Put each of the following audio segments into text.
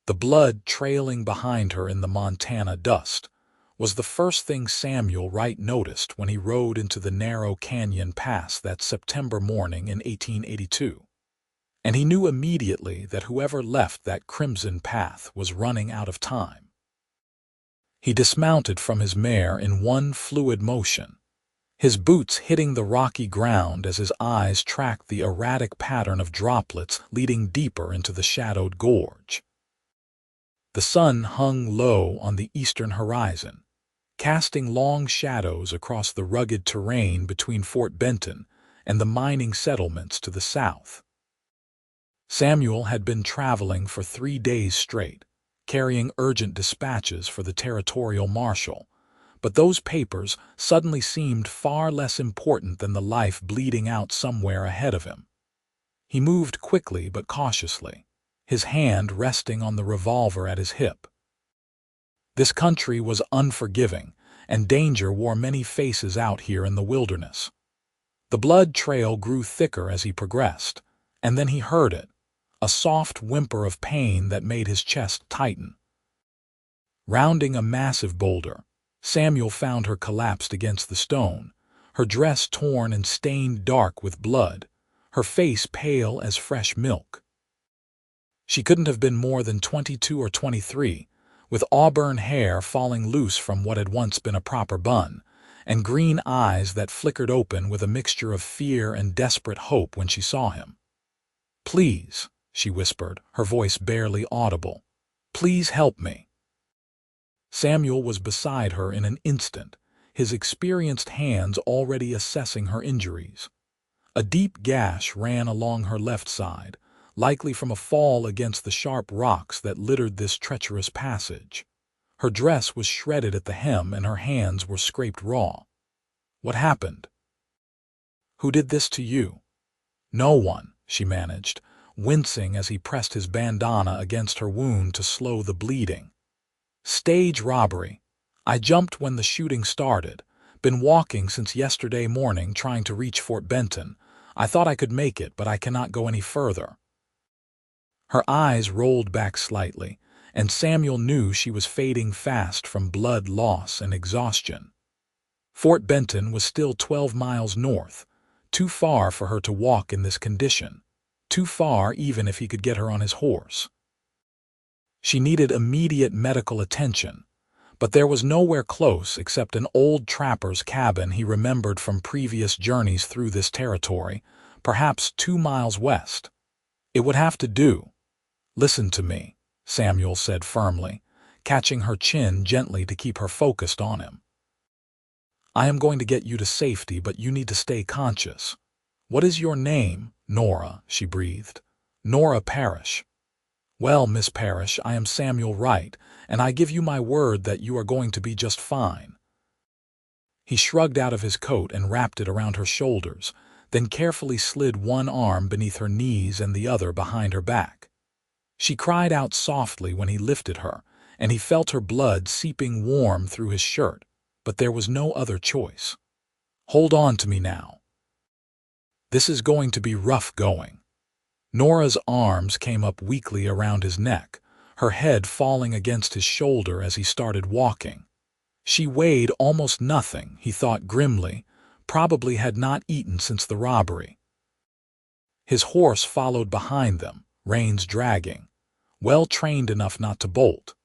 the blood trailing behind her in the Montana dust, was the first thing Samuel Wright noticed when he rode into the narrow canyon pass that September morning in 1882. And he knew immediately that whoever left that crimson path was running out of time. He dismounted from his mare in one fluid motion, his boots hitting the rocky ground as his eyes tracked the erratic pattern of droplets leading deeper into the shadowed gorge. The sun hung low on the eastern horizon, casting long shadows across the rugged terrain between Fort Benton and the mining settlements to the south. Samuel had been traveling for 3 days straight, carrying urgent dispatches for the territorial marshal, but those papers suddenly seemed far less important than the life bleeding out somewhere ahead of him. He moved quickly but cautiously, his hand resting on the revolver at his hip. This country was unforgiving, and danger wore many faces out here in the wilderness. The blood trail grew thicker as he progressed, and then he heard it, a soft whimper of pain that made his chest tighten. Rounding a massive boulder, Samuel found her collapsed against the stone, her dress torn and stained dark with blood, her face pale as fresh milk. She couldn't have been more than 22 or 23, with auburn hair falling loose from what had once been a proper bun, and green eyes that flickered open with a mixture of fear and desperate hope when she saw him. "Please," she whispered, her voice barely audible. "Please help me." Samuel was beside her in an instant, his experienced hands already assessing her injuries. A deep gash ran along her left side, likely from a fall against the sharp rocks that littered this treacherous passage. Her dress was shredded at the hem and her hands were scraped raw. "What happened?" "Who did this to you?" "No one," she managed, wincing as he pressed his bandana against her wound to slow the bleeding. "Stage robbery. I jumped when the shooting started. Been walking since yesterday morning trying to reach Fort Benton. I thought I could make it, but I cannot go any further." Her eyes rolled back slightly, and Samuel knew she was fading fast from blood loss and exhaustion. Fort Benton was still 12 miles north, too far for her to walk in this condition, too far even if he could get her on his horse. She needed immediate medical attention, but there was nowhere close except an old trapper's cabin he remembered from previous journeys through this territory, perhaps 2 miles west. It would have to do. "Listen to me," Samuel said firmly, catching her chin gently to keep her focused on him. "I am going to get you to safety, but you need to stay conscious." "What is your name?" "Nora," she breathed. "Nora Parrish." "Well, Miss Parrish, I am Samuel Wright, and I give you my word that you are going to be just fine." He shrugged out of his coat and wrapped it around her shoulders, then carefully slid one arm beneath her knees and the other behind her back. She cried out softly when he lifted her, and he felt her blood seeping warm through his shirt, but there was no other choice. "Hold on to me now. This is going to be rough going." Nora's arms came up weakly around his neck, her head falling against his shoulder as he started walking. She weighed almost nothing, he thought grimly, probably had not eaten since the robbery. His horse followed behind them, reins dragging, well trained enough not to bolt.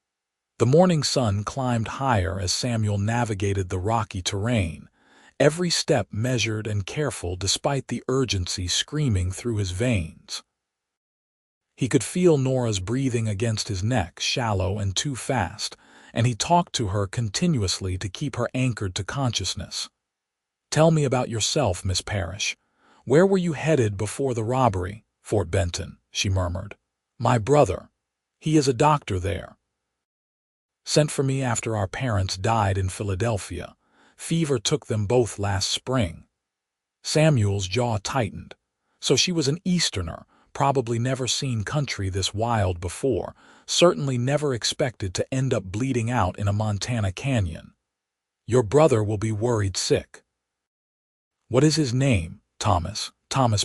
The morning sun climbed higher as Samuel navigated the rocky terrain, every step measured and careful despite the urgency screaming through his veins. He could feel Nora's breathing against his neck, shallow and too fast, and he talked to her continuously to keep her anchored to consciousness. "Tell me about yourself, Miss Parrish. Where were you headed before the robbery?" "Fort Benton," she murmured. "My brother. He is a doctor there. Sent for me after our parents died in Philadelphia. Fever took them both last spring." Samuel's jaw tightened. So she was an Easterner, probably never seen country this wild before, certainly never expected to end up bleeding out in a Montana canyon. "Your brother will be worried sick." "What is his name?" Thomas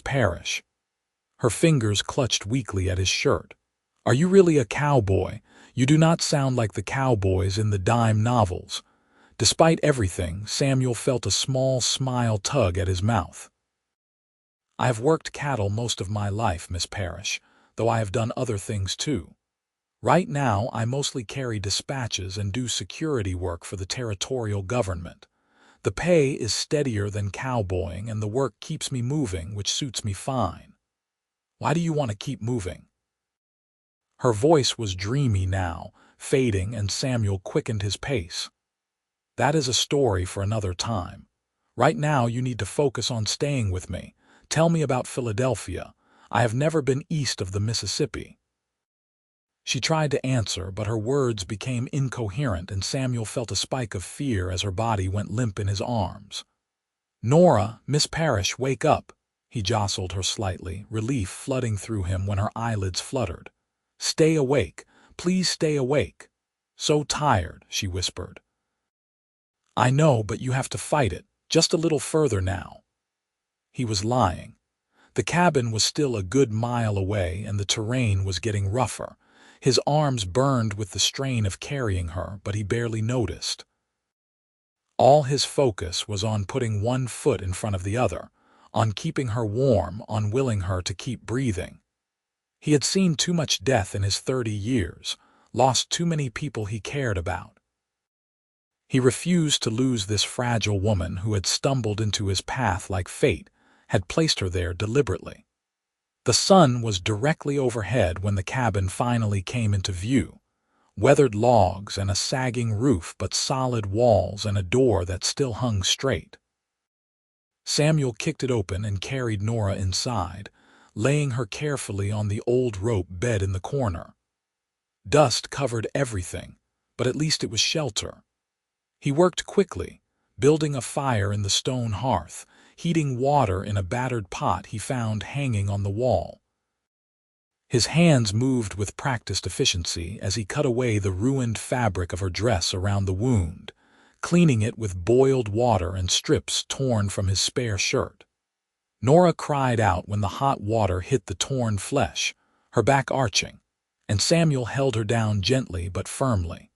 Parrish." Her fingers clutched weakly at his shirt. "Are you really a cowboy? You do not sound like the cowboys in the dime novels." Despite everything, Samuel felt a small smile tug at his mouth. "I have worked cattle most of my life, Miss Parrish, though I have done other things too. Right now, I mostly carry dispatches and do security work for the territorial government. The pay is steadier than cowboying, and the work keeps me moving, which suits me fine. Why do you want to keep moving?" Her voice was dreamy now, fading, and Samuel quickened his pace. "That is a story for another time. Right now, you need to focus on staying with me. Tell me about Philadelphia. I have never been east of the Mississippi." She tried to answer, but her words became incoherent, and Samuel felt a spike of fear as her body went limp in his arms. "Nora, Miss Parrish, wake up!" He jostled her slightly, relief flooding through him when her eyelids fluttered. "Stay awake. Please stay awake." "So tired," she whispered. "I know, but you have to fight it. Just a little further now." He was lying. The cabin was still a good mile away, and the terrain was getting rougher. His arms burned with the strain of carrying her, but he barely noticed. All his focus was on putting one foot in front of the other, on keeping her warm, on willing her to keep breathing. He had seen too much death in his 30 years, lost too many people he cared about. He refused to lose this fragile woman who had stumbled into his path like fate had placed her there deliberately. The sun was directly overhead when the cabin finally came into view. Weathered logs and a sagging roof, but solid walls and a door that still hung straight. Samuel kicked it open and carried Nora inside, laying her carefully on the old rope bed in the corner. Dust covered everything, but at least it was shelter. He worked quickly, building a fire in the stone hearth, heating water in a battered pot he found hanging on the wall. His hands moved with practiced efficiency as he cut away the ruined fabric of her dress around the wound, cleaning it with boiled water and strips torn from his spare shirt. Nora cried out when the hot water hit the torn flesh, her back arching, and Samuel held her down gently but firmly.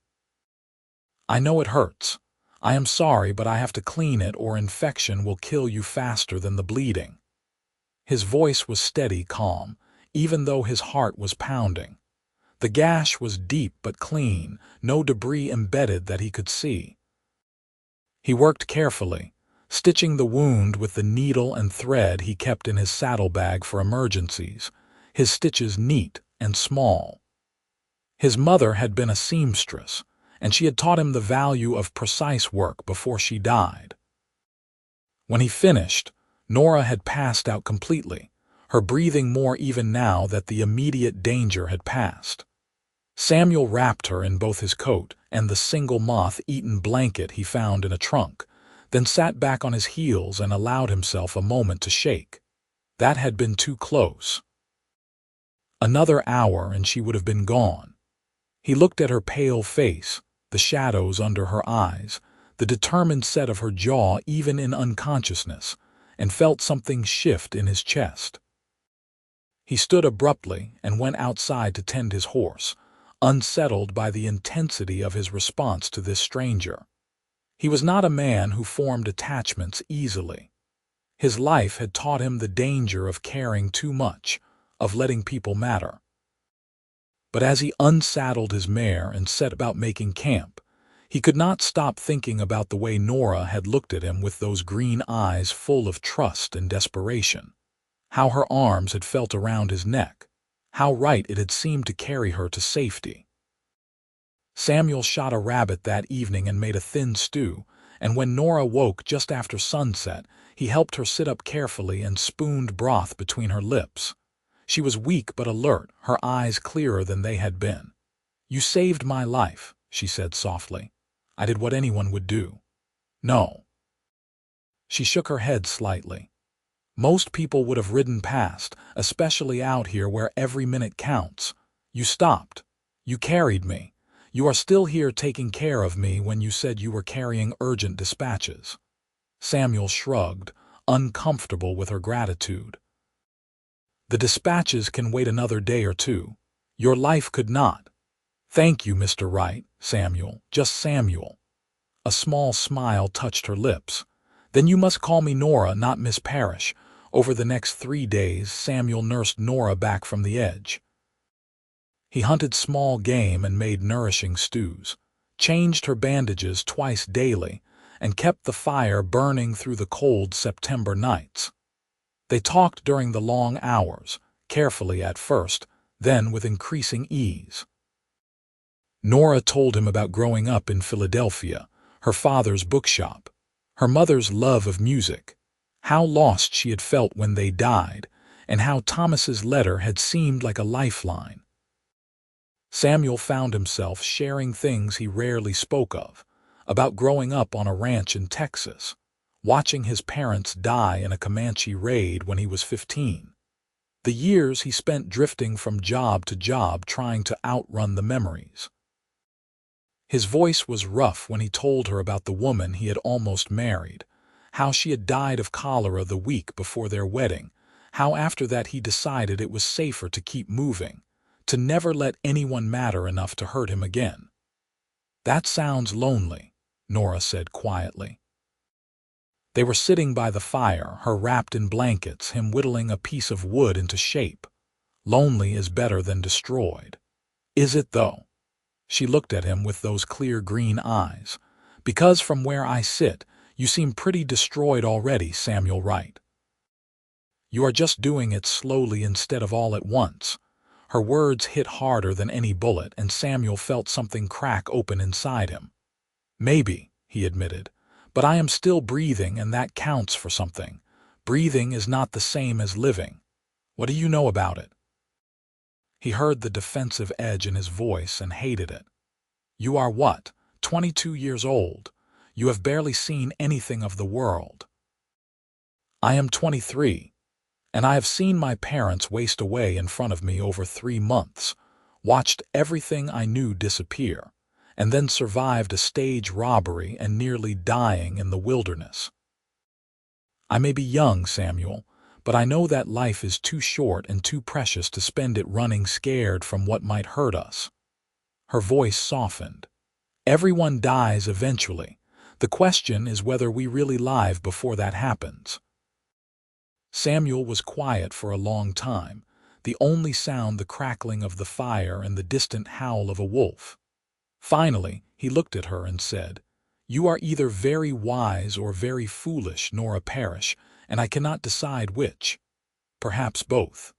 "I know it hurts. I am sorry, but I have to clean it or infection will kill you faster than the bleeding." His voice was steady, calm, even though his heart was pounding. The gash was deep but clean, no debris embedded that he could see. He worked carefully, stitching the wound with the needle and thread he kept in his saddlebag for emergencies, his stitches neat and small. His mother had been a seamstress, and she had taught him the value of precise work before she died. When he finished, Nora had passed out completely, her breathing more even now that the immediate danger had passed. Samuel wrapped her in both his coat and the single moth-eaten blanket he found in a trunk, then sat back on his heels and allowed himself a moment to shake. That had been too close. Another hour and she would have been gone. He looked at her pale face, the shadows under her eyes, the determined set of her jaw even in unconsciousness, and felt something shift in his chest. He stood abruptly and went outside to tend his horse, unsettled by the intensity of his response to this stranger. He was not a man who formed attachments easily. His life had taught him the danger of caring too much, of letting people matter. But as he unsaddled his mare and set about making camp, he could not stop thinking about the way Nora had looked at him with those green eyes full of trust and desperation, how her arms had felt around his neck, how right it had seemed to carry her to safety. Samuel shot a rabbit that evening and made a thin stew, and when Nora woke just after sunset, he helped her sit up carefully and spooned broth between her lips. She was weak but alert, her eyes clearer than they had been. "You saved my life," she said softly. "I did what anyone would do." "No." She shook her head slightly. "Most people would have ridden past, especially out here where every minute counts. You stopped. You carried me. You are still here taking care of me when you said you were carrying urgent dispatches." Samuel shrugged, uncomfortable with her gratitude. "The dispatches can wait another day or two. Your life could not." "Thank you, Mr. Wright, Samuel, just Samuel." A small smile touched her lips. "Then you must call me Nora, not Miss Parrish." Over the next 3 days, Samuel nursed Nora back from the edge. He hunted small game and made nourishing stews, changed her bandages twice daily, and kept the fire burning through the cold September nights. They talked during the long hours, carefully at first, then with increasing ease. Nora told him about growing up in Philadelphia, her father's bookshop, her mother's love of music, how lost she had felt when they died, and how Thomas's letter had seemed like a lifeline. Samuel found himself sharing things he rarely spoke of, about growing up on a ranch in Texas, watching his parents die in a Comanche raid when he was 15. The years he spent drifting from job to job trying to outrun the memories. His voice was rough when he told her about the woman he had almost married, how she had died of cholera the week before their wedding, how after that he decided it was safer to keep moving, to never let anyone matter enough to hurt him again. "That sounds lonely," Nora said quietly. They were sitting by the fire, her wrapped in blankets, him whittling a piece of wood into shape. "Lonely is better than destroyed." "Is it, though?" She looked at him with those clear green eyes. "Because from where I sit, you seem pretty destroyed already, Samuel Wright." "You are just doing it slowly instead of all at once." Her words hit harder than any bullet, and Samuel felt something crack open inside him. "Maybe," he admitted, "but I am still breathing, and that counts for something. Breathing is not the same as living. What do you know about it?" He heard the defensive edge in his voice and hated it. "You are what, 22 years old? You have barely seen anything of the world." "I am 23. And I have seen my parents waste away in front of me over 3 months, watched everything I knew disappear, and then survived a stage robbery and nearly dying in the wilderness. I may be young, Samuel, but I know that life is too short and too precious to spend it running scared from what might hurt us." Her voice softened. "Everyone dies eventually. The question is whether we really live before that happens." Samuel was quiet for a long time, the only sound the crackling of the fire and the distant howl of a wolf. Finally, he looked at her and said, "You are either very wise or very foolish, Nora Parrish, and I cannot decide which. Perhaps both."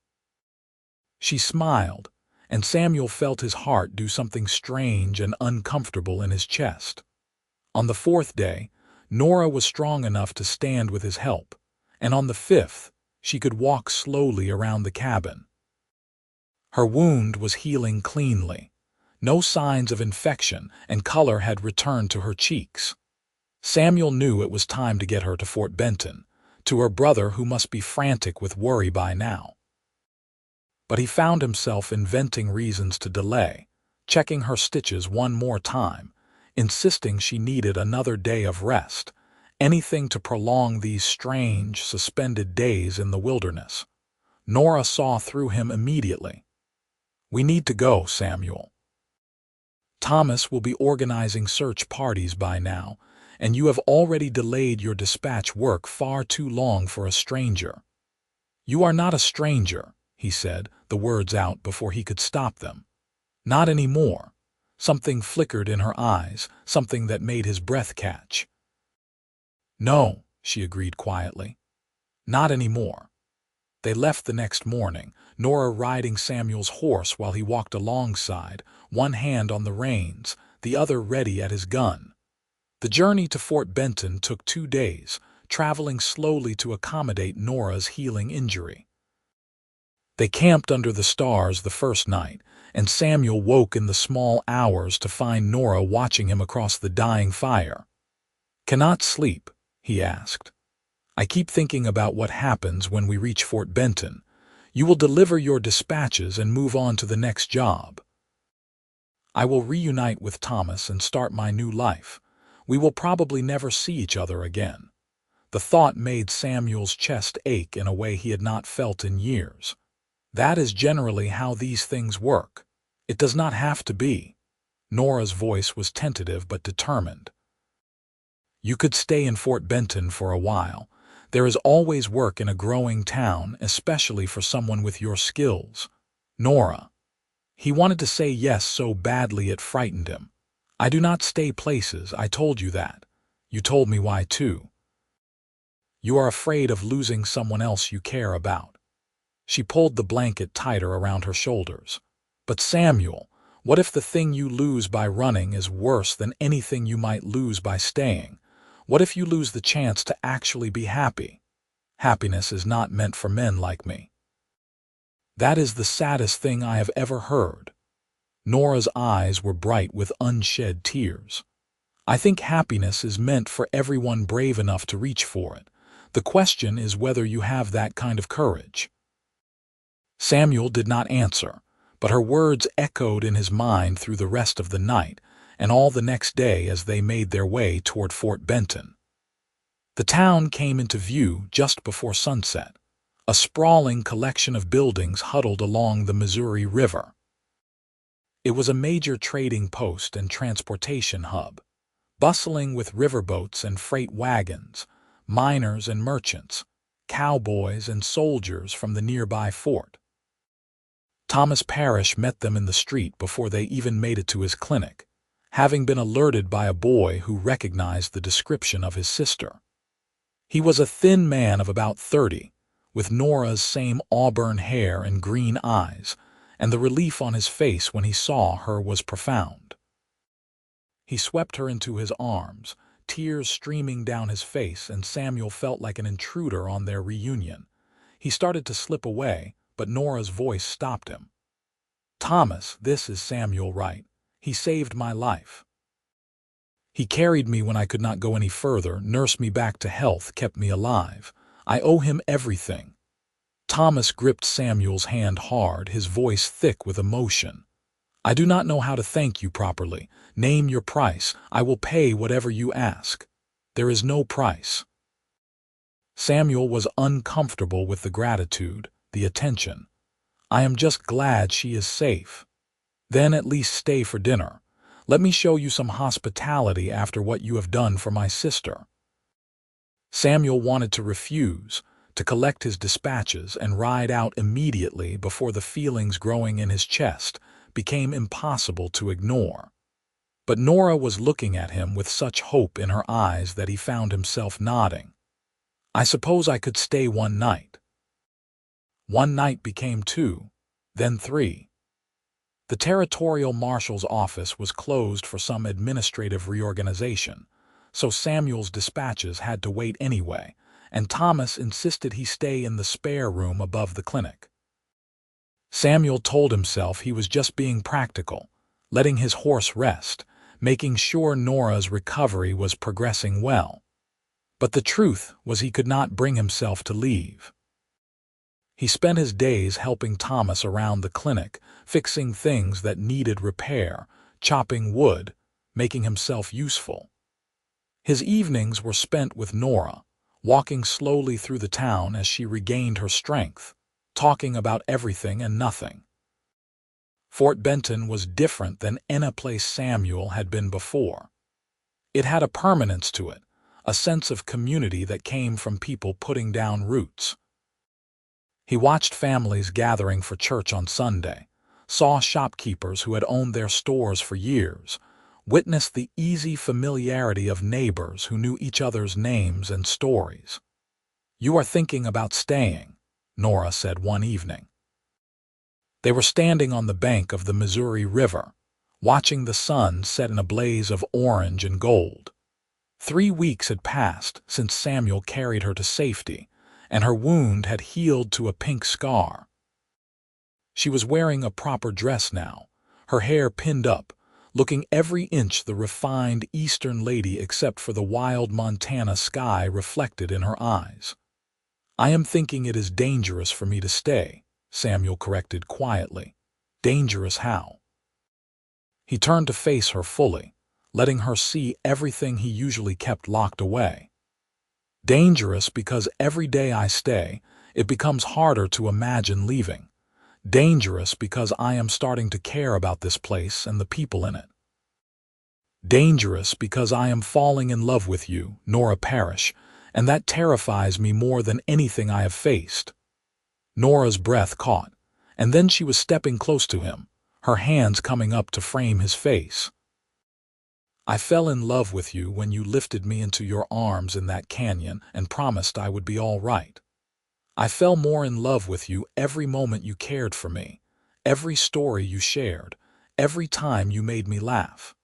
She smiled, and Samuel felt his heart do something strange and uncomfortable in his chest. On the 4th day, Nora was strong enough to stand with his help, and on the 5th, she could walk slowly around the cabin. Her wound was healing cleanly. No signs of infection, and color had returned to her cheeks. Samuel knew it was time to get her to Fort Benton, to her brother who must be frantic with worry by now. But he found himself inventing reasons to delay, checking her stitches one more time, insisting she needed another day of rest, anything to prolong these strange, suspended days in the wilderness. Nora saw through him immediately. "We need to go, Samuel. Thomas will be organizing search parties by now, and you have already delayed your dispatch work far too long for a stranger." "You are not a stranger," he said, the words out before he could stop them. "Not anymore." Something flickered in her eyes, something that made his breath catch. "No," she agreed quietly. "Not anymore." They left the next morning, Nora riding Samuel's horse while he walked alongside, one hand on the reins, the other ready at his gun. The journey to Fort Benton took 2 days, traveling slowly to accommodate Nora's healing injury. They camped under the stars the first night, and Samuel woke in the small hours to find Nora watching him across the dying fire. "Cannot sleep?" he asked. "I keep thinking about what happens when we reach Fort Benton. You will deliver your dispatches and move on to the next job. I will reunite with Thomas and start my new life. We will probably never see each other again." The thought made Samuel's chest ache in a way he had not felt in years. That is generally how these things work. It does not have to be. Nora's voice was tentative but determined. "You could stay in Fort Benton for a while. There is always work in a growing town, especially for someone with your skills." "Nora." He wanted to say yes so badly it frightened him. "I do not stay places, I told you that. You told me why too. You are afraid of losing someone else you care about." She pulled the blanket tighter around her shoulders. "But Samuel, what if the thing you lose by running is worse than anything you might lose by staying? What if you lose the chance to actually be happy? Happiness is not meant for men like me." "That is the saddest thing I have ever heard." Nora's eyes were bright with unshed tears. "I think happiness is meant for everyone brave enough to reach for it. The question is whether you have that kind of courage." Samuel did not answer, but her words echoed in his mind through the rest of the night and all the next day as they made their way toward Fort Benton. The town came into view just before sunset, a sprawling collection of buildings huddled along the Missouri River. It was a major trading post and transportation hub, bustling with riverboats and freight wagons, miners and merchants, cowboys and soldiers from the nearby fort. Thomas Parrish met them in the street before they even made it to his clinic, having been alerted by a boy who recognized the description of his sister. He was a thin man of about 30, with Nora's same auburn hair and green eyes, and the relief on his face when he saw her was profound. He swept her into his arms, tears streaming down his face, and Samuel felt like an intruder on their reunion. He started to slip away, but Nora's voice stopped him. "Thomas, this is Samuel Wright. He saved my life. He carried me when I could not go any further, nursed me back to health, kept me alive. I owe him everything." Thomas gripped Samuel's hand hard, his voice thick with emotion. "I do not know how to thank you properly. Name your price. I will pay whatever you ask." "There is no price." Samuel was uncomfortable with the gratitude, the attention. "I am just glad she is safe." "Then at least stay for dinner. Let me show you some hospitality after what you have done for my sister." Samuel wanted to refuse, to collect his dispatches and ride out immediately before the feelings growing in his chest became impossible to ignore. But Nora was looking at him with such hope in her eyes that he found himself nodding. "I suppose I could stay one night." One night became 2, then 3. The territorial marshal's office was closed for some administrative reorganization, so Samuel's dispatches had to wait anyway, and Thomas insisted he stay in the spare room above the clinic. Samuel told himself he was just being practical, letting his horse rest, making sure Nora's recovery was progressing well. But the truth was he could not bring himself to leave. He spent his days helping Thomas around the clinic, fixing things that needed repair, chopping wood, making himself useful. His evenings were spent with Nora, walking slowly through the town as she regained her strength, talking about everything and nothing. Fort Benton was different than any place Samuel had been before. It had a permanence to it, a sense of community that came from people putting down roots. He watched families gathering for church on Sunday, saw shopkeepers who had owned their stores for years, witnessed the easy familiarity of neighbors who knew each other's names and stories. "You are thinking about staying," Nora said one evening. They were standing on the bank of the Missouri River, watching the sun set in a blaze of orange and gold. 3 weeks had passed since Samuel carried her to safety, and her wound had healed to a pink scar. She was wearing a proper dress now, her hair pinned up, looking every inch the refined Eastern lady except for the wild Montana sky reflected in her eyes. "I am thinking it is dangerous for me to stay," Samuel corrected quietly. "Dangerous how?" He turned to face her fully, letting her see everything he usually kept locked away. "Dangerous because every day I stay, it becomes harder to imagine leaving. Dangerous because I am starting to care about this place and the people in it." Dangerous because I am falling in love with you, Nora Parrish, and that terrifies me more than anything I have faced. Nora's breath caught, and then she was stepping close to him, her hands coming up to frame his face. I fell in love with you when you lifted me into your arms in that canyon and promised I would be all right. I fell more in love with you every moment you cared for me, every story you shared, every time you made me laugh.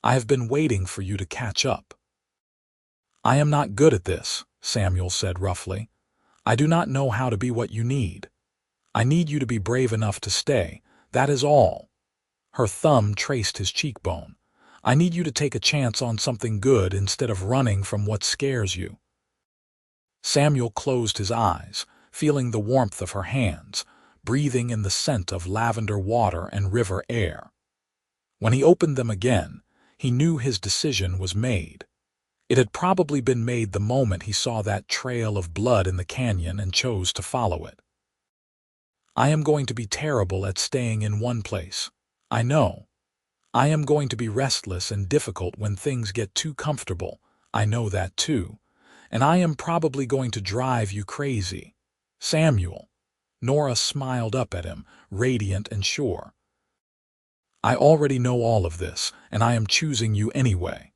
I have been waiting for you to catch up. I am not good at this, Samuel said roughly. I do not know how to be what you need. I need you to be brave enough to stay, that is all. Her thumb traced his cheekbone. I need you to take a chance on something good instead of running from what scares you. Samuel closed his eyes, feeling the warmth of her hands, breathing in the scent of lavender water and river air. When he opened them again, he knew his decision was made. It had probably been made the moment he saw that trail of blood in the canyon and chose to follow it. I am going to be terrible at staying in one place. I know. I am going to be restless and difficult when things get too comfortable. I know that too. And I am probably going to drive you crazy. Samuel. Nora smiled up at him, radiant and sure. I already know all of this, and I am choosing you anyway.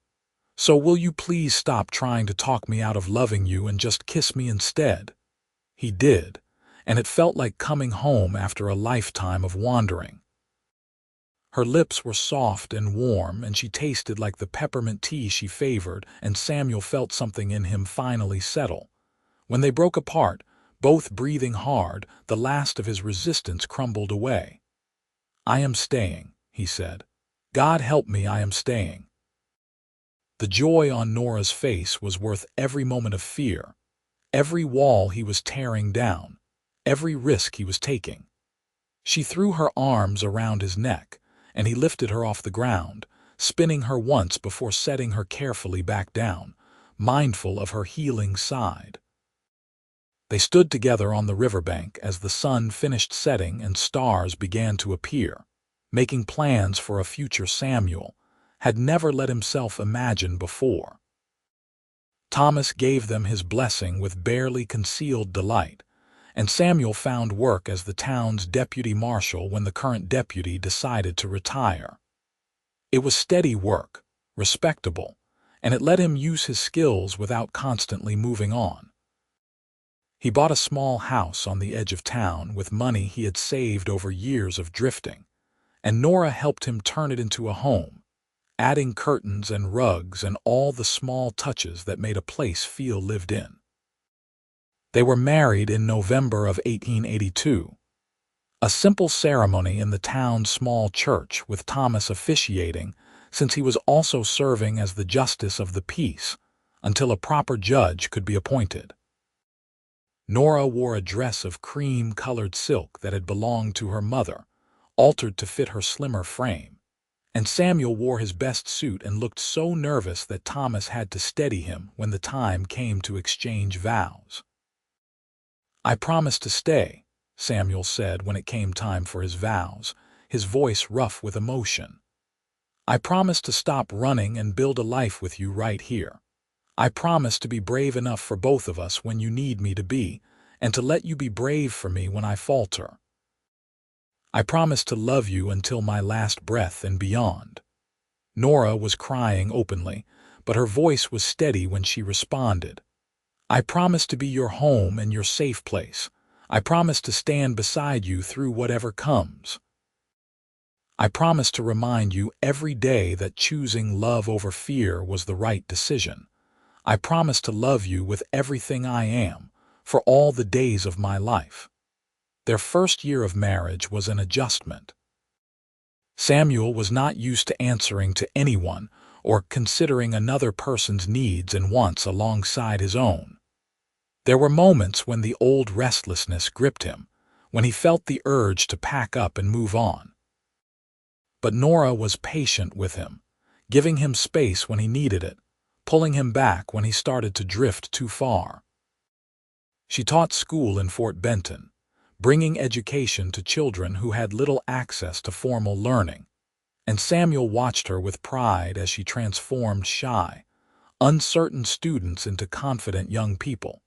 So will you please stop trying to talk me out of loving you and just kiss me instead? He did, and it felt like coming home after a lifetime of wandering. Her lips were soft and warm, and she tasted like the peppermint tea she favored, and Samuel felt something in him finally settle. When they broke apart, both breathing hard, the last of his resistance crumbled away. I am staying, he said. God help me, I am staying. The joy on Nora's face was worth every moment of fear, every wall he was tearing down, every risk he was taking. She threw her arms around his neck, and he lifted her off the ground, spinning her once before setting her carefully back down, mindful of her healing side. They stood together on the riverbank as the sun finished setting and stars began to appear, making plans for a future Samuel had never let himself imagine before. Thomas gave them his blessing with barely concealed delight, and Samuel found work as the town's deputy marshal when the current deputy decided to retire. It was steady work, respectable, and it let him use his skills without constantly moving on. He bought a small house on the edge of town with money he had saved over years of drifting, and Nora helped him turn it into a home, adding curtains and rugs and all the small touches that made a place feel lived in. They were married in November of 1882. A simple ceremony in the town's small church with Thomas officiating, since he was also serving as the justice of the peace until a proper judge could be appointed. Nora wore a dress of cream-colored silk that had belonged to her mother, altered to fit her slimmer frame, and Samuel wore his best suit and looked so nervous that Thomas had to steady him when the time came to exchange vows. I promise to stay, Samuel said when it came time for his vows, his voice rough with emotion. I promise to stop running and build a life with you right here. I promise to be brave enough for both of us when you need me to be, and to let you be brave for me when I falter. I promise to love you until my last breath and beyond. Nora was crying openly, but her voice was steady when she responded. I promise to be your home and your safe place. I promise to stand beside you through whatever comes. I promise to remind you every day that choosing love over fear was the right decision. I promise to love you with everything I am, for all the days of my life. Their first year of marriage was an adjustment. Samuel was not used to answering to anyone or considering another person's needs and wants alongside his own. There were moments when the old restlessness gripped him, when he felt the urge to pack up and move on. But Nora was patient with him, giving him space when he needed it, pulling him back when he started to drift too far. She taught school in Fort Benton, bringing education to children who had little access to formal learning, and Samuel watched her with pride as she transformed shy, uncertain students into confident young people.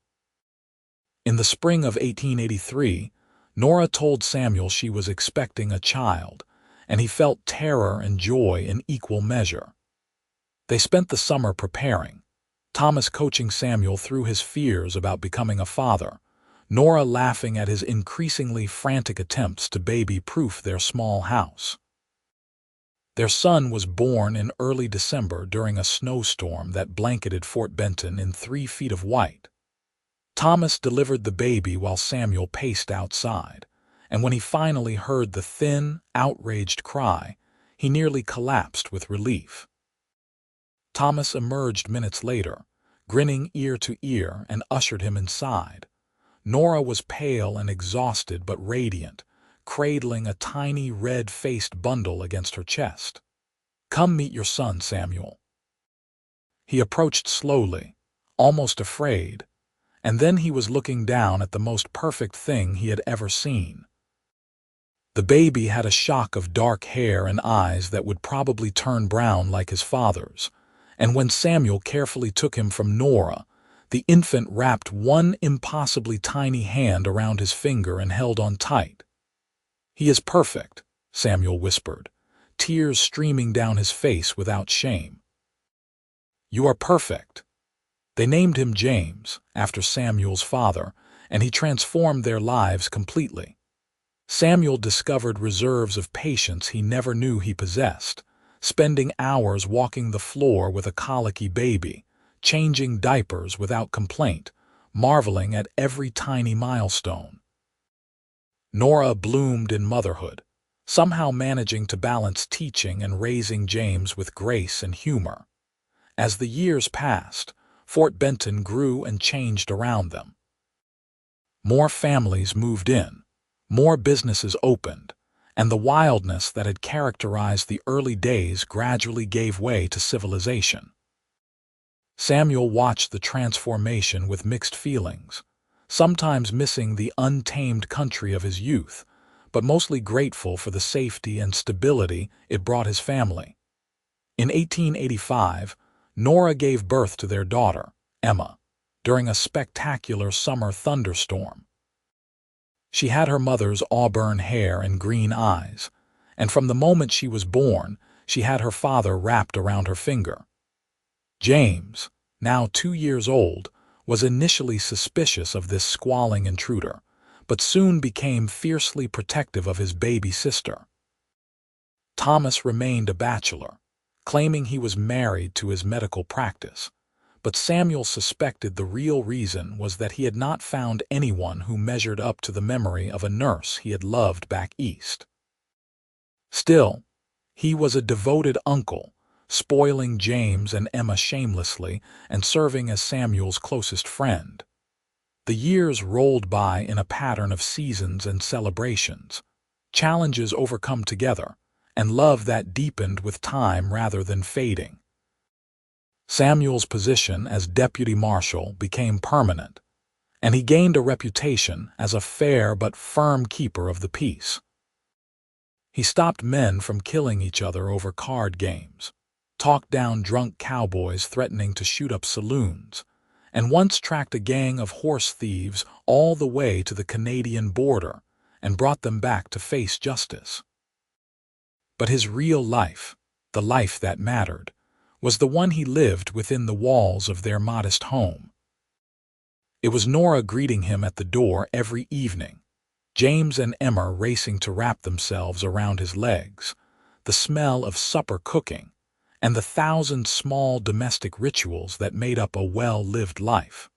In the spring of 1883, Nora told Samuel she was expecting a child, and he felt terror and joy in equal measure. They spent the summer preparing, Thomas coaching Samuel through his fears about becoming a father, Nora laughing at his increasingly frantic attempts to baby-proof their small house. Their son was born in early December during a snowstorm that blanketed Fort Benton in 3 feet of white. Thomas delivered the baby while Samuel paced outside, and when he finally heard the thin, outraged cry, he nearly collapsed with relief. Thomas emerged minutes later, grinning ear to ear, and ushered him inside. Nora was pale and exhausted but radiant, cradling a tiny red-faced bundle against her chest. "Come meet your son, Samuel." He approached slowly, almost afraid, and then he was looking down at the most perfect thing he had ever seen. The baby had a shock of dark hair and eyes that would probably turn brown like his father's, and when Samuel carefully took him from Nora, the infant wrapped one impossibly tiny hand around his finger and held on tight. "He is perfect," Samuel whispered, tears streaming down his face without shame. "You are perfect." They named him James, after Samuel's father, and he transformed their lives completely. Samuel discovered reserves of patience he never knew he possessed, spending hours walking the floor with a colicky baby, changing diapers without complaint, marveling at every tiny milestone. Nora bloomed in motherhood, somehow managing to balance teaching and raising James with grace and humor. As the years passed, Fort Benton grew and changed around them. More families moved in, more businesses opened, and the wildness that had characterized the early days gradually gave way to civilization. Samuel watched the transformation with mixed feelings, sometimes missing the untamed country of his youth, but mostly grateful for the safety and stability it brought his family. In 1885, Nora gave birth to their daughter, Emma, during a spectacular summer thunderstorm. She had her mother's auburn hair and green eyes, and from the moment she was born, she had her father wrapped around her finger. James, now 2 years old, was initially suspicious of this squalling intruder, but soon became fiercely protective of his baby sister. Thomas remained a bachelor, claiming he was married to his medical practice, but Samuel suspected the real reason was that he had not found anyone who measured up to the memory of a nurse he had loved back east. Still, he was a devoted uncle, spoiling James and Emma shamelessly and serving as Samuel's closest friend. The years rolled by in a pattern of seasons and celebrations, challenges overcome together, and love that deepened with time rather than fading. Samuel's position as deputy marshal became permanent, and he gained a reputation as a fair but firm keeper of the peace. He stopped men from killing each other over card games, talked down drunk cowboys threatening to shoot up saloons, and once tracked a gang of horse thieves all the way to the Canadian border and brought them back to face justice. But his real life, the life that mattered, was the one he lived within the walls of their modest home. It was Nora greeting him at the door every evening, James and Emma racing to wrap themselves around his legs, the smell of supper cooking, and the 1,000 small domestic rituals that made up a well-lived life.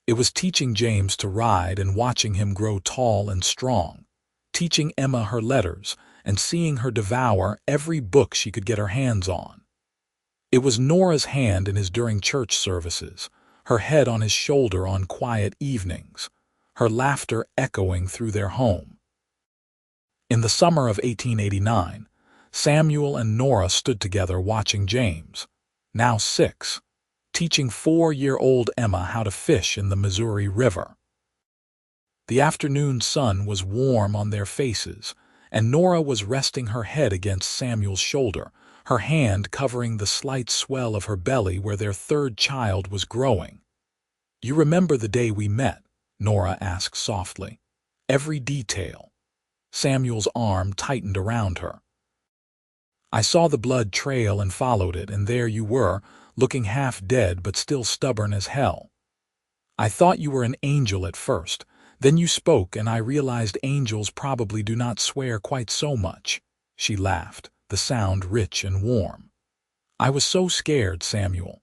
It was teaching James to ride and watching him grow tall and strong, teaching Emma her letters and seeing her devour every book she could get her hands on. It was Nora's hand in his during church services, her head on his shoulder on quiet evenings, her laughter echoing through their home. In the summer of 1889, Samuel and Nora stood together watching James, now 6, teaching 4-year-old Emma how to fish in the Missouri River. The afternoon sun was warm on their faces, and Nora was resting her head against Samuel's shoulder, her hand covering the slight swell of her belly where their third child was growing. "You remember the day we met?" Nora asked softly. "Every detail." Samuel's arm tightened around her. "I saw the blood trail and followed it, and there you were, looking half dead but still stubborn as hell. I thought you were an angel at first. Then you spoke, and I realized angels probably do not swear quite so much." She laughed, the sound rich and warm. "I was so scared, Samuel.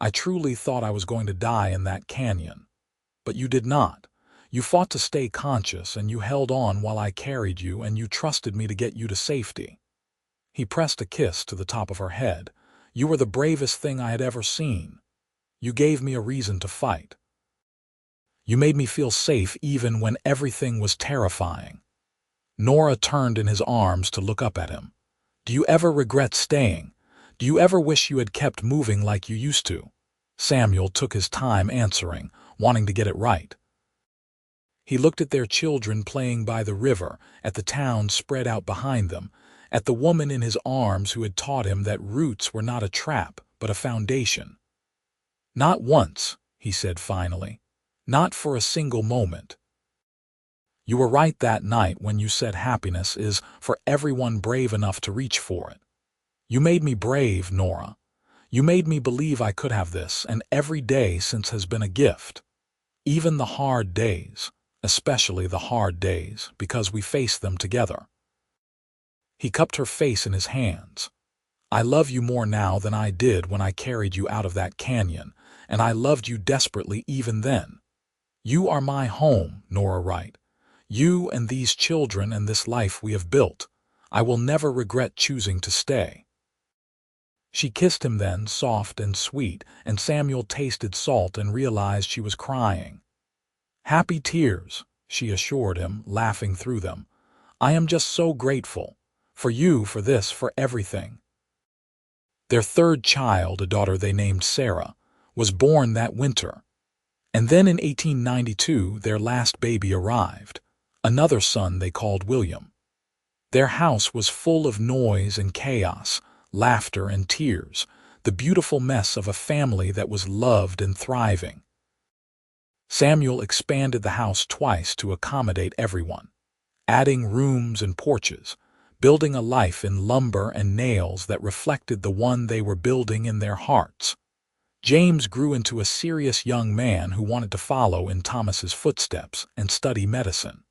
I truly thought I was going to die in that canyon. But you did not. You fought to stay conscious, and you held on while I carried you, and you trusted me to get you to safety." He pressed a kiss to the top of her head. "You were the bravest thing I had ever seen. You gave me a reason to fight. You made me feel safe even when everything was terrifying." Nora turned in his arms to look up at him. "Do you ever regret staying? Do you ever wish you had kept moving like you used to?" Samuel took his time answering, wanting to get it right. He looked at their children playing by the river, at the town spread out behind them, at the woman in his arms who had taught him that roots were not a trap, but a foundation. "Not once," he said finally. "Not for a single moment. You were right that night when you said happiness is for everyone brave enough to reach for it. You made me brave, Nora. You made me believe I could have this, and every day since has been a gift. Even the hard days, especially the hard days, because we face them together." He cupped her face in his hands. "I love you more now than I did when I carried you out of that canyon, and I loved you desperately even then. You are my home, Nora Wright. You and these children and this life we have built. I will never regret choosing to stay." She kissed him then, soft and sweet, and Samuel tasted salt and realized she was crying. "Happy tears," she assured him, laughing through them. "I am just so grateful. For you, for this, for everything." Their third child, a daughter they named Sarah, was born that winter. And then in 1892, their last baby arrived, another son they called William. Their house was full of noise and chaos, laughter and tears, the beautiful mess of a family that was loved and thriving. Samuel expanded the house twice to accommodate everyone, adding rooms and porches, building a life in lumber and nails that reflected the one they were building in their hearts. James grew into a serious young man who wanted to follow in Thomas's footsteps and study medicine.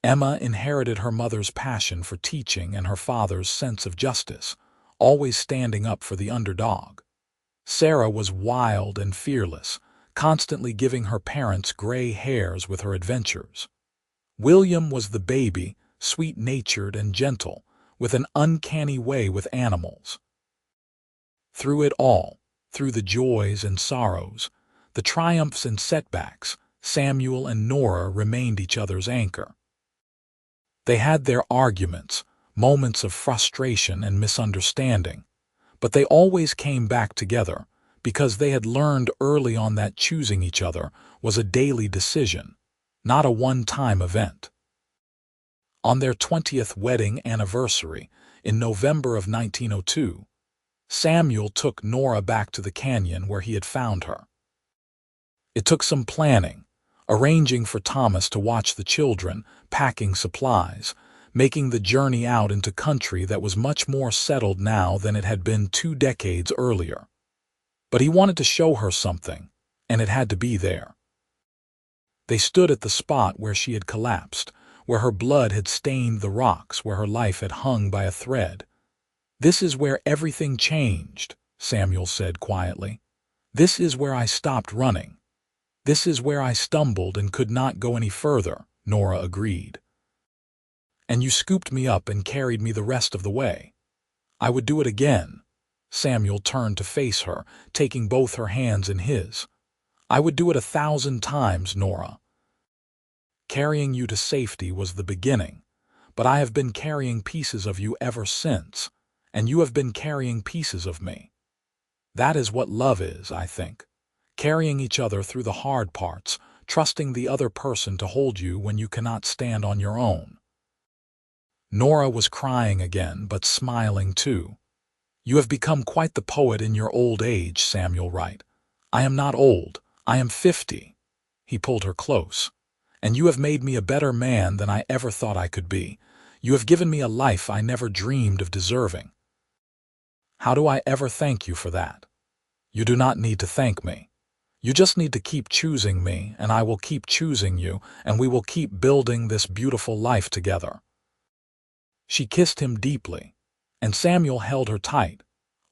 Emma inherited her mother's passion for teaching and her father's sense of justice, always standing up for the underdog. Sarah was wild and fearless, constantly giving her parents gray hairs with her adventures. William was the baby, sweet-natured and gentle, with an uncanny way with animals. Through it all, through the joys and sorrows, the triumphs and setbacks, Samuel and Nora remained each other's anchor. They had their arguments, moments of frustration and misunderstanding, but they always came back together because they had learned early on that choosing each other was a daily decision, not a one-time event. On their 20th wedding anniversary, in November of 1902, Samuel took Nora back to the canyon where he had found her. It took some planning, arranging for Thomas to watch the children, packing supplies, making the journey out into country that was much more settled now than it had been 2 decades earlier. But he wanted to show her something, and it had to be there. They stood at the spot where she had collapsed, where her blood had stained the rocks, where her life had hung by a thread. "This is where everything changed," Samuel said quietly. "This is where I stopped running. This is where I stumbled and could not go any further," Nora agreed. "And you scooped me up and carried me the rest of the way. I would do it again." Samuel turned to face her, taking both her hands in his. "I would do it 1,000 times, Nora. Carrying you to safety was the beginning, but I have been carrying pieces of you ever since, and you have been carrying pieces of me. That is what love is, I think. Carrying each other through the hard parts, trusting the other person to hold you when you cannot stand on your own. Nora was crying again, but smiling too. "You have become quite the poet in your old age, Samuel Wright. I am not old. I am 50. He pulled her close. "And you have made me a better man than I ever thought I could be. You have given me a life I never dreamed of deserving." "How do I ever thank you for that?" "You do not need to thank me. You just need to keep choosing me, and I will keep choosing you, and we will keep building this beautiful life together." She kissed him deeply, and Samuel held her tight,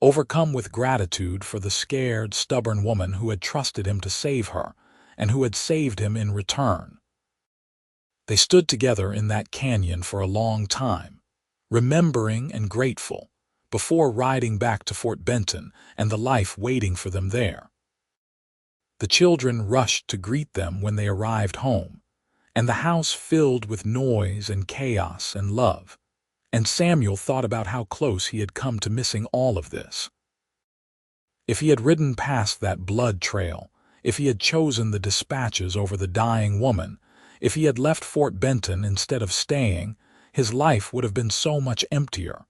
overcome with gratitude for the scared, stubborn woman who had trusted him to save her, and who had saved him in return. They stood together in that canyon for a long time, remembering and grateful, before riding back to Fort Benton and the life waiting for them there. The children rushed to greet them when they arrived home, and the house filled with noise and chaos and love, and Samuel thought about how close he had come to missing all of this. If he had ridden past that blood trail, if he had chosen the dispatches over the dying woman, if he had left Fort Benton instead of staying, his life would have been so much emptier.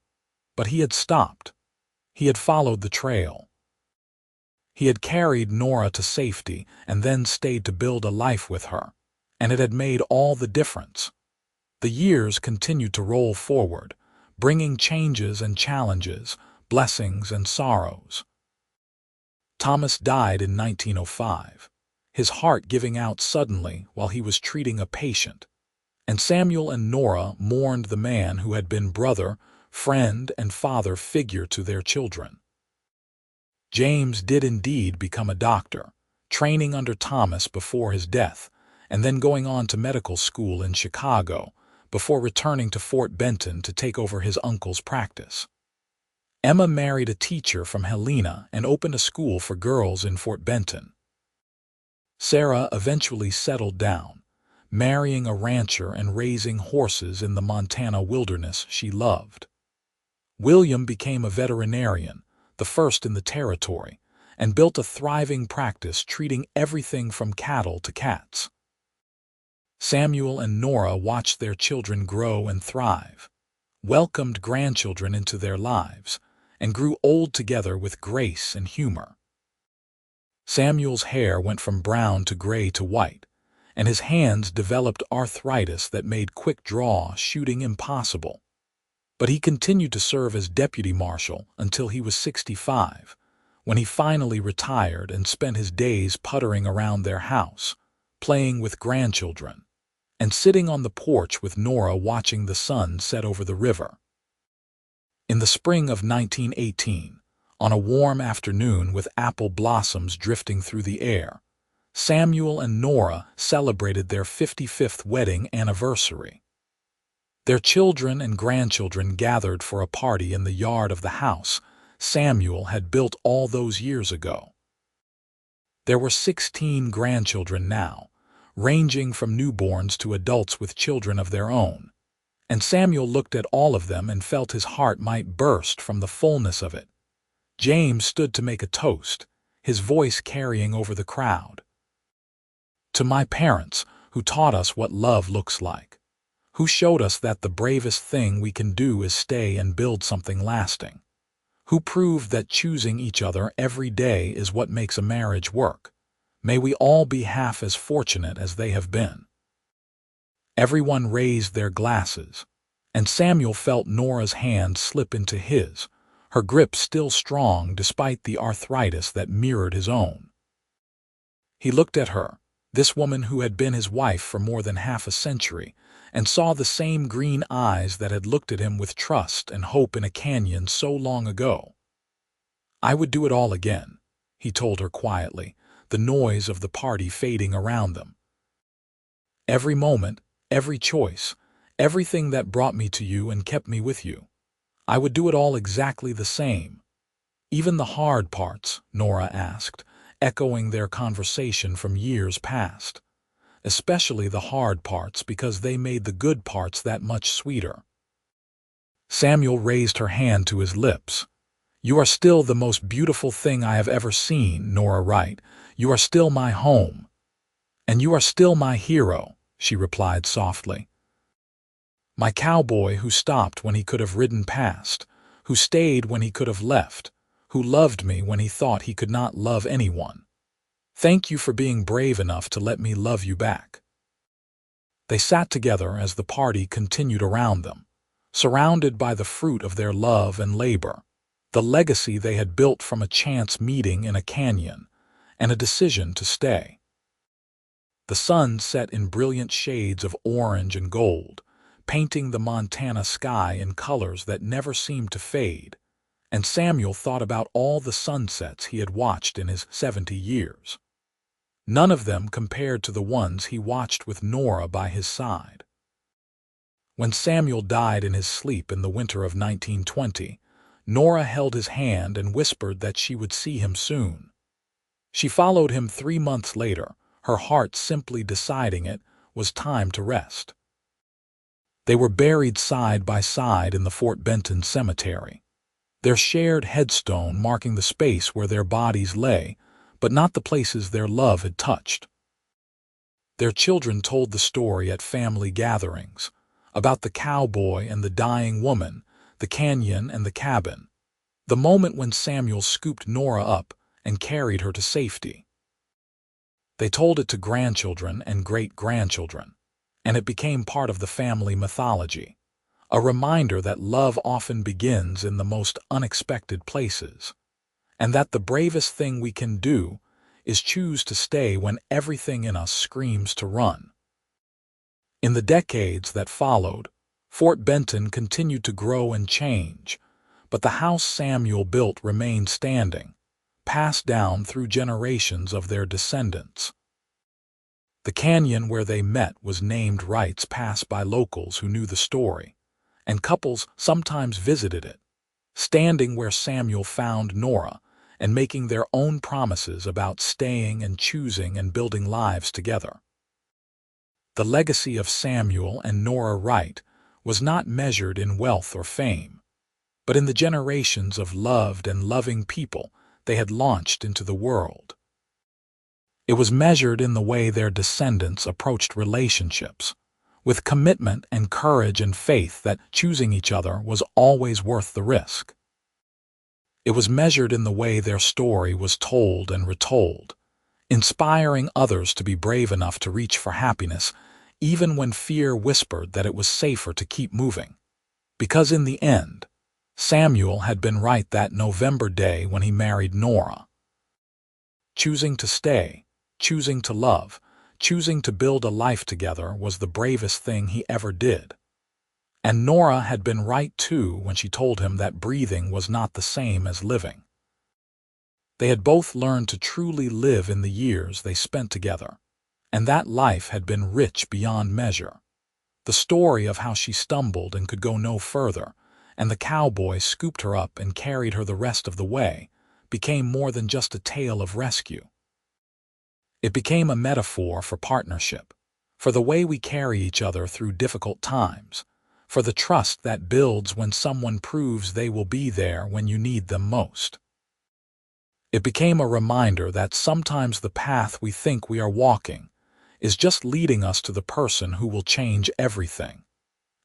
But he had stopped. He had followed the trail. He had carried Nora to safety and then stayed to build a life with her, and it had made all the difference. The years continued to roll forward, bringing changes and challenges, blessings and sorrows. Thomas died in 1905, his heart giving out suddenly while he was treating a patient, and Samuel and Nora mourned the man who had been brother, friend, and father figure to their children. James did indeed become a doctor, training under Thomas before his death, and then going on to medical school in Chicago, before returning to Fort Benton to take over his uncle's practice. Emma married a teacher from Helena and opened a school for girls in Fort Benton. Sarah eventually settled down, marrying a rancher and raising horses in the Montana wilderness she loved. William became a veterinarian, the first in the territory, and built a thriving practice treating everything from cattle to cats. Samuel and Nora watched their children grow and thrive, welcomed grandchildren into their lives, and grew old together with grace and humor. Samuel's hair went from brown to gray to white, and his hands developed arthritis that made quick draw shooting impossible. But he continued to serve as deputy marshal until he was 65, when he finally retired and spent his days puttering around their house, playing with grandchildren, and sitting on the porch with Nora watching the sun set over the river. In the spring of 1918, on a warm afternoon with apple blossoms drifting through the air, Samuel and Nora celebrated their 55th wedding anniversary. Their children and grandchildren gathered for a party in the yard of the house Samuel had built all those years ago. There were 16 grandchildren now, ranging from newborns to adults with children of their own, and Samuel looked at all of them and felt his heart might burst from the fullness of it. James stood to make a toast, his voice carrying over the crowd. "To my parents, who taught us what love looks like, who showed us that the bravest thing we can do is stay and build something lasting, who proved that choosing each other every day is what makes a marriage work. May we all be half as fortunate as they have been." Everyone raised their glasses, and Samuel felt Nora's hand slip into his, her grip still strong despite the arthritis that mirrored his own. He looked at her, this woman who had been his wife for more than half a century, and saw the same green eyes that had looked at him with trust and hope in a canyon so long ago. "I would do it all again," he told her quietly, the noise of the party fading around them. "Every moment, every choice, everything that brought me to you and kept me with you. I would do it all exactly the same." "Even the hard parts?" Nora asked, echoing their conversation from years past. "Especially the hard parts because they made the good parts that much sweeter." Samuel raised her hand to his lips. "You are still the most beautiful thing I have ever seen, Nora Wright. You are still my home." "And you are still my hero," she replied softly. My cowboy who stopped when he could have ridden past, who stayed when he could have left, who loved me when he thought he could not love anyone. Thank you for being brave enough to let me love you back." They sat together as the party continued around them, surrounded by the fruit of their love and labor, the legacy they had built from a chance meeting in a canyon and a decision to stay. The sun set in brilliant shades of orange and gold, painting the Montana sky in colors that never seemed to fade, and Samuel thought about all the sunsets he had watched in his 70 years. None of them compared to the ones he watched with Nora by his side. When Samuel died in his sleep in the winter of 1920, Nora held his hand and whispered that she would see him soon. She followed him 3 months later, her heart simply deciding it was time to rest. They were buried side by side in the Fort Benton cemetery, their shared headstone marking the space where their bodies lay, but not the places their love had touched. Their children told the story at family gatherings, about the cowboy and the dying woman, the canyon and the cabin, the moment when Samuel scooped Nora up and carried her to safety. They told it to grandchildren and great-grandchildren, and it became part of the family mythology, a reminder that love often begins in the most unexpected places, and that the bravest thing we can do is choose to stay when everything in us screams to run. In the decades that followed, Fort Benton continued to grow and change, but the house Samuel built remained standing, passed down through generations of their descendants. The canyon where they met was named Wright's Pass by locals who knew the story, and couples sometimes visited it, standing where Samuel found Nora and making their own promises about staying and choosing and building lives together. The legacy of Samuel and Nora Wright was not measured in wealth or fame, but in the generations of loved and loving people they had launched into the world. It was measured in the way their descendants approached relationships, with commitment and courage and faith that choosing each other was always worth the risk. It was measured in the way their story was told and retold, inspiring others to be brave enough to reach for happiness, even when fear whispered that it was safer to keep moving. Because in the end, Samuel had been right that November day when he married Nora. Choosing to stay, choosing to love, choosing to build a life together was the bravest thing he ever did. And Nora had been right too when she told him that breathing was not the same as living. They had both learned to truly live in the years they spent together, and that life had been rich beyond measure. The story of how she stumbled and could go no further, and the cowboy scooped her up and carried her the rest of the way, became more than just a tale of rescue. It became a metaphor for partnership, for the way we carry each other through difficult times, for the trust that builds when someone proves they will be there when you need them most. It became a reminder that sometimes the path we think we are walking is just leading us to the person who will change everything,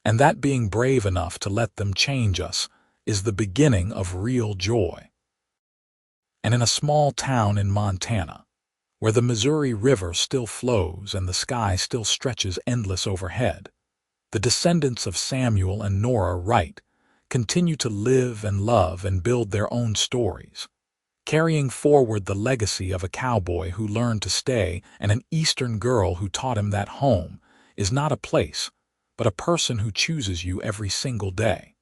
and that being brave enough to let them change us is the beginning of real joy. And in a small town in Montana, where the Missouri River still flows and the sky still stretches endless overhead, the descendants of Samuel and Nora Wright continue to live and love and build their own stories, carrying forward the legacy of a cowboy who learned to stay and an Eastern girl who taught him that home is not a place, but a person who chooses you every single day.